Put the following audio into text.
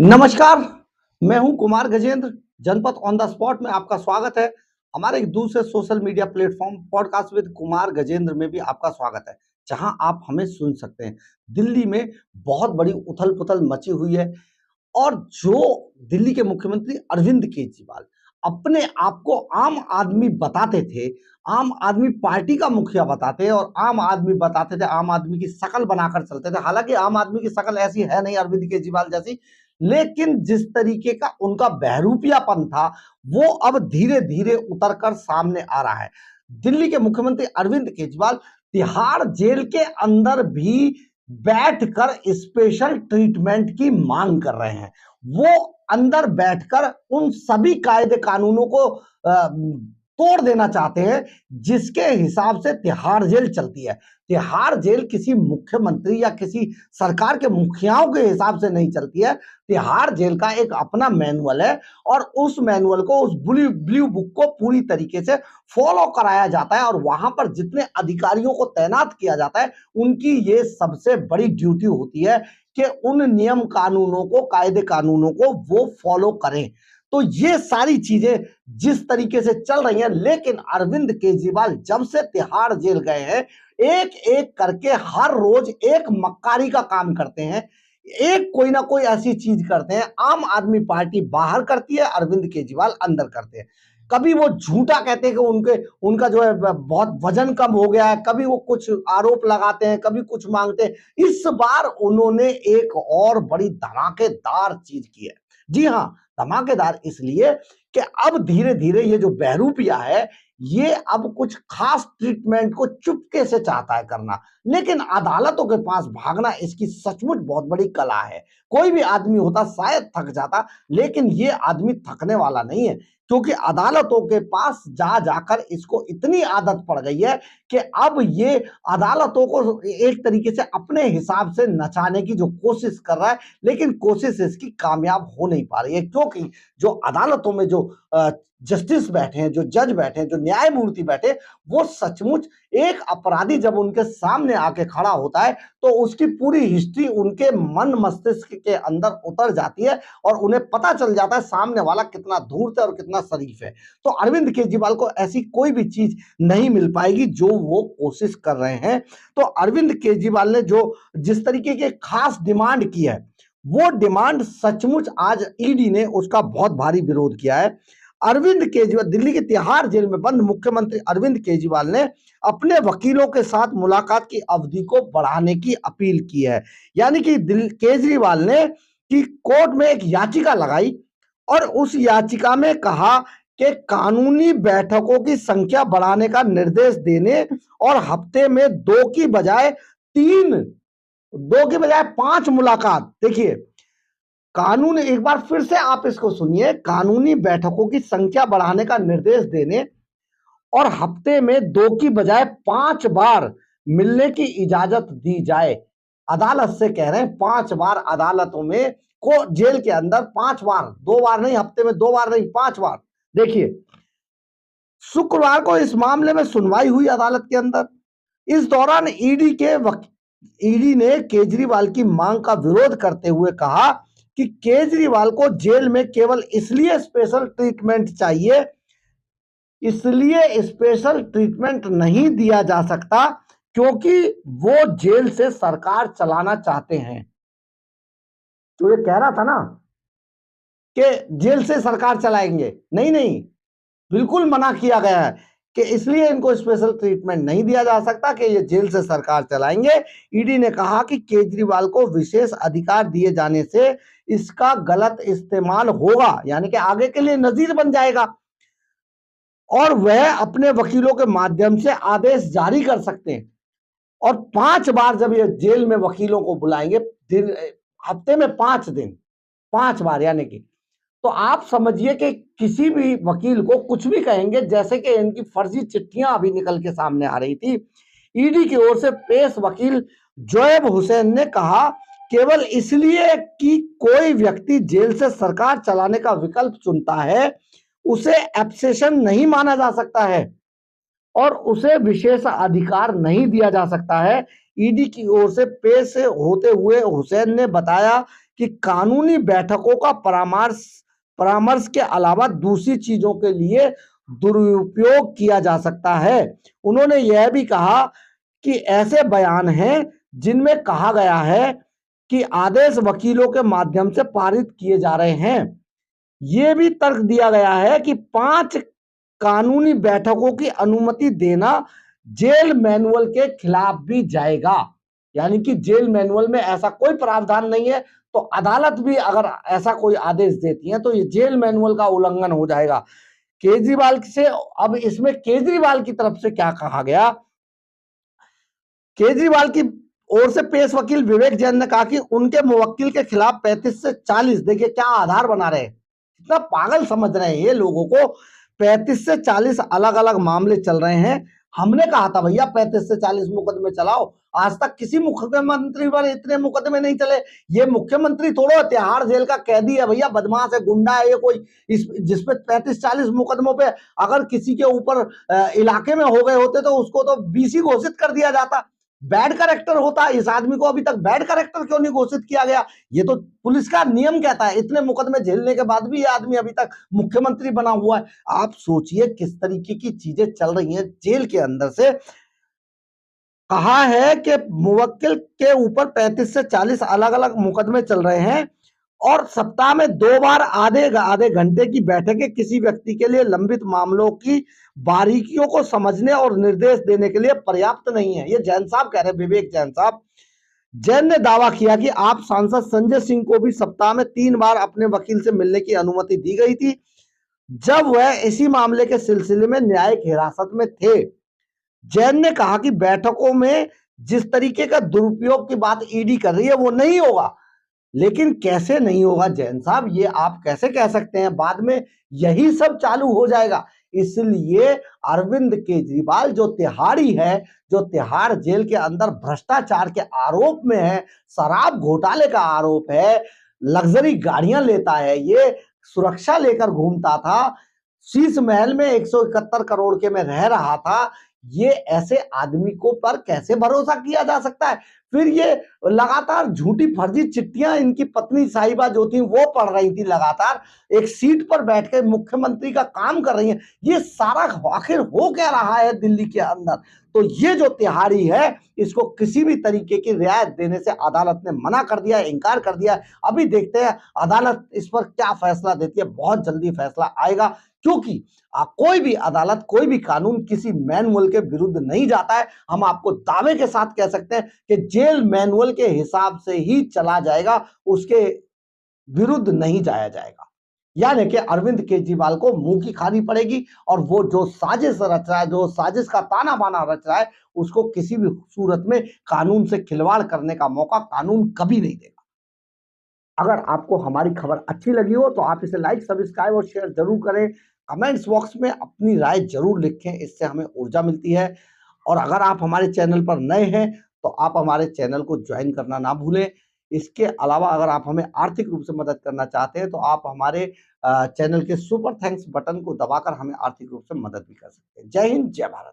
नमस्कार, मैं हूं कुमार गजेंद्र। जनपद ऑन द स्पॉट में आपका स्वागत है। हमारे एक दूसरे social media platform podcast with Kumar Gajendra में भी आपका स्वागत है, जहां आप हमें सुन सकते हैं। दिल्ली में बहुत बड़ी उथल-पुथल मची हुई है और जो दिल्ली के मुख्यमंत्री अरविंद केजरीवाल अपने आप को आम आदमी बताते थे, आम आदमी पार्टी का मुखिया बताते और आम आदमी बताते थे, आम आदमी की शक्ल बनाकर चलते थे। हालांकि आम आदमी की शक्ल ऐसी है नहीं अरविंद केजरीवाल जैसी, लेकिन जिस तरीके का उनका बहरूपियापन था, वो अब धीरे-धीरे उतर कर सामने आ रहा है। दिल्ली के मुख्यमंत्री अरविंद केजरीवाल तिहाड़ जेल के अंदर भी बैठकर स्पेशल ट्रीटमेंट की मांग कर रहे हैं। वो अंदर बैठकर उन सभी कायदे कानूनों को तोड़ देना चाहते हैं जिसके हिसाब से तिहाड़ जेल चलती है। तिहाड़ जेल किसी मुख्यमंत्री या किसी सरकार के मुखियाओं के हिसाब से नहीं चलती है। तिहाड़ जेल का एक अपना मैनुअल है और उस मैनुअल को, उस ब्लू बुक को पूरी तरीके से फॉलो कराया जाता है और वहां पर जितने अधिकारियों को तैनात किया जाता है, उनकी ये सबसे बड़ी ड्यूटी होती है कि उन नियम कानूनों को, कायदे कानूनों को वो फॉलो करें। तो ये सारी चीजें जिस तरीके से चल रही हैं, लेकिन अरविंद केजरीवाल जब से तिहाड़ जेल गए हैं, एक एक करके हर रोज एक मक्कारी का काम करते हैं, एक कोई ना कोई ऐसी चीज करते हैं। आम आदमी पार्टी बाहर करती है, अरविंद केजरीवाल अंदर करते हैं। कभी वो झूठा कहते हैं कि उनका जो है बहुत वजन कम हो गया है, कभी वो कुछ आरोप लगाते हैं, कभी कुछ मांगते हैं। इस बार उन्होंने एक और बड़ी धमाकेदार चीज की है। जी हाँ, धमाकेदार इसलिए कि अब धीरे धीरे ये जो बहरूपिया है, ये अब कुछ खास ट्रीटमेंट को चुपके से चाहता है करना, लेकिन अदालतों के पास भागना इसकी सचमुच बहुत बड़ी कला है। कोई भी आदमी होता शायद थक जाता, लेकिन ये आदमी थकने वाला नहीं है, क्योंकि अदालतों के पास जा जाकर इसको इतनी आदत पड़ गई है कि अब ये अदालतों को एक तरीके से अपने हिसाब से नचाने की जो कोशिश कर रहा है, लेकिन कोशिश इसकी कामयाब हो नहीं पा रही है, क्योंकि जो अदालतों में जो जस्टिस बैठे हैं, जो जज बैठे हैं, जो न्यायमूर्ति बैठे, वो सचमुच एक अपराधी जब उनके सामने आके खड़ा होता है तो उसकी पूरी हिस्ट्री उनके मन मस्तिष्क के अंदर उतर जाती है और उन्हें पता चल जाता है सामने वाला कितना धूर्त है और कितना शरीफ है। तो अरविंद केजरीवाल को ऐसी कोई भी चीज नहीं मिल पाएगी जो वो कोशिश कर रहे हैं। तो अरविंद केजरीवाल ने जो जिस तरीके की खास डिमांड की है, वो डिमांड सचमुच आज ईडी ने उसका बहुत भारी विरोध किया है। अरविंद केजरीवाल, दिल्ली के तिहाड़ जेल में बंद मुख्यमंत्री अरविंद केजरीवाल ने अपने वकीलों के साथ मुलाकात की अवधि को बढ़ाने की अपील की है। यानी कि केजरीवाल ने कि कोर्ट में एक याचिका लगाई और उस याचिका में कहा कि कानूनी बैठकों की संख्या बढ़ाने का निर्देश देने और हफ्ते में 2 की बजाय 3, 2 की बजाय 5 मुलाकात। देखिए, कानून, एक बार फिर से आप इसको सुनिए, कानूनी बैठकों की संख्या बढ़ाने का निर्देश देने और हफ्ते में 2 की बजाय 5 बार मिलने की इजाजत दी जाए। अदालत से कह रहे हैं 5 बार अदालतों में को जेल के अंदर 5 बार, 2 बार नहीं, हफ्ते में 2 बार नहीं, 5 बार। देखिए, शुक्रवार को इस मामले में सुनवाई हुई अदालत के अंदर। इस दौरान ईडी ने केजरीवाल की मांग का विरोध करते हुए कहा कि केजरीवाल को जेल में केवल इसलिए स्पेशल ट्रीटमेंट चाहिए, इसलिए स्पेशल ट्रीटमेंट नहीं दिया जा सकता क्योंकि वो जेल से सरकार चलाना चाहते हैं। तो ये कह रहा था ना कि जेल से सरकार चलाएंगे, नहीं नहीं, बिल्कुल मना किया गया है कि इसलिए इनको स्पेशल ट्रीटमेंट नहीं दिया जा सकता कि ये जेल से सरकार चलाएंगे। ईडी ने कहा कि केजरीवाल को विशेष अधिकार दिए जाने से इसका गलत इस्तेमाल होगा, यानी कि आगे के लिए नजीर बन जाएगा और वह अपने वकीलों के माध्यम से आदेश जारी कर सकते हैं। और 5 बार जब ये जेल में वकीलों को बुलाएंगे, हफ्ते में 5 दिन, 5 बार, यानी कि तो आप समझिए कि किसी भी वकील को कुछ भी कहेंगे, जैसे कि इनकी फर्जी चिट्ठियां अभी निकल के सामने आ रही थी। ईडी की ओर से पेश वकील जोएब हुसैन ने कहा, केवल इसलिए कि कोई व्यक्ति जेल से सरकार चलाने का विकल्प चुनता है, उसे एब्सेशन नहीं माना जा सकता है और उसे विशेष अधिकार नहीं दिया जा सकता है। ईडी की ओर से पेश होते हुए हुसैन ने बताया कि कानूनी बैठकों का परामर्श परामर्श के अलावा दूसरी चीजों के लिए दुरुपयोग किया जा सकता है। उन्होंने यह भी कहा कि ऐसे बयान हैं जिनमें कहा गया है कि आदेश वकीलों के माध्यम से पारित किए जा रहे हैं। यह भी तर्क दिया गया है कि 5 कानूनी बैठकों की अनुमति देना जेल मैनुअल के खिलाफ भी जाएगा। यानी कि जेल मैनुअल में ऐसा कोई प्रावधान नहीं है, तो अदालत भी अगर ऐसा कोई आदेश देती है तो ये जेल मैनुअल का उल्लंघन हो जाएगा। केजरीवाल से अब इसमें केजरीवाल की तरफ से क्या कहा गया? केजरीवाल की ओर से पेश वकील विवेक जैन ने कहा कि उनके मुवक्किल के खिलाफ 35 से 40, देखिए क्या आधार बना रहे हैं, कितना पागल समझ रहे हैं ये लोगों को। 35 से 40 अलग अलग मामले चल रहे हैं। हमने कहा था भैया 35 से 40 मुकदमे चलाओ, आज तक किसी मुख्यमंत्री पर इतने मुकदमे नहीं चले। ये मुख्यमंत्री थोड़ा तिहाड़ जेल का कैदी है भैया, बदमाश है, गुंडा है ये कोई, इस जिसपे 35-40 मुकदमों पे अगर किसी के ऊपर इलाके में हो गए होते तो उसको तो बीसी घोषित कर दिया जाता, बैड कैरेक्टर होता। इस आदमी को अभी तक बैड कैरेक्टर क्यों नहीं घोषित किया गया? ये तो पुलिस का नियम कहता है। इतने मुकदमे झेलने के बाद भी ये आदमी अभी तक मुख्यमंत्री बना हुआ है। आप सोचिए किस तरीके की चीजें चल रही हैं जेल के अंदर से। कहा है कि मुवक्किल के ऊपर 35 से 40 अलग अलग मुकदमे चल रहे हैं और सप्ताह में 2 बार आधे आधे घंटे की बैठकें किसी व्यक्ति के लिए लंबित मामलों की बारीकियों को समझने और निर्देश देने के लिए पर्याप्त नहीं है। ये जैन साहब कह रहे हैं, विवेक जैन साहब। जैन ने दावा किया कि आप सांसद संजय सिंह को भी सप्ताह में 3 बार अपने वकील से मिलने की अनुमति दी गई थी जब वह इसी मामले के सिलसिले में न्यायिक हिरासत में थे। जैन ने कहा कि बैठकों में जिस तरीके का दुरुपयोग की बात ईडी कर रही है वो नहीं होगा। लेकिन कैसे नहीं होगा जैन साहब, ये आप कैसे कह सकते हैं? बाद में यही सब चालू हो जाएगा। इसलिए अरविंद केजरीवाल जो तिहाड़ी है, जो तिहाड़ जेल के अंदर भ्रष्टाचार के आरोप में है, शराब घोटाले का आरोप है, लग्जरी गाड़ियां लेता है, ये सुरक्षा लेकर घूमता था, शीश महल में 171 करोड़ के में रह रहा था। ये ऐसे आदमी को पर कैसे भरोसा किया जा सकता है? फिर ये लगातार झूठी फर्जी चिट्ठियां इनकी पत्नी साहिबा जो थी वो पढ़ रही थी, लगातार एक सीट पर बैठकर मुख्यमंत्री का काम कर रही हैं। ये सारा आखिर हो क्या रहा है दिल्ली के अंदर? तो ये जो तिहाड़ी है इसको किसी भी तरीके की रियायत देने से अदालत ने मना कर दिया है, इनकार कर दिया है। अभी देखते हैं अदालत इस पर क्या फैसला देती है। बहुत जल्दी फैसला आएगा, क्योंकि कोई भी अदालत, कोई भी कानून किसी मैनुअल के विरुद्ध नहीं जाता है। हम आपको दावे के साथ कह सकते हैं कि जेल मैनुअल के हिसाब से ही चला जाएगा, उसके विरुद्ध नहीं जाया जाएगा। यानी कि अरविंद केजरीवाल को मुंह की खानी पड़ेगी और वो जो साजिश रच रहा है, जो साजिश का ताना बाना रच रहा है, उसको किसी भी सूरत में कानून से खिलवाड़ करने का मौका कानून कभी नहीं देगा। अगर आपको हमारी खबर अच्छी लगी हो तो आप इसे लाइक, सब्सक्राइब और शेयर जरूर करें। कमेंट्स बॉक्स में अपनी राय जरूर लिखें, इससे हमें ऊर्जा मिलती है। और अगर आप हमारे चैनल पर नए हैं तो आप हमारे चैनल को ज्वाइन करना ना भूलें। इसके अलावा अगर आप हमें आर्थिक रूप से मदद करना चाहते हैं तो आप हमारे चैनल के सुपर थैंक्स बटन को दबाकर हमें आर्थिक रूप से मदद भी कर सकते हैं। जय हिंद, जय भारत।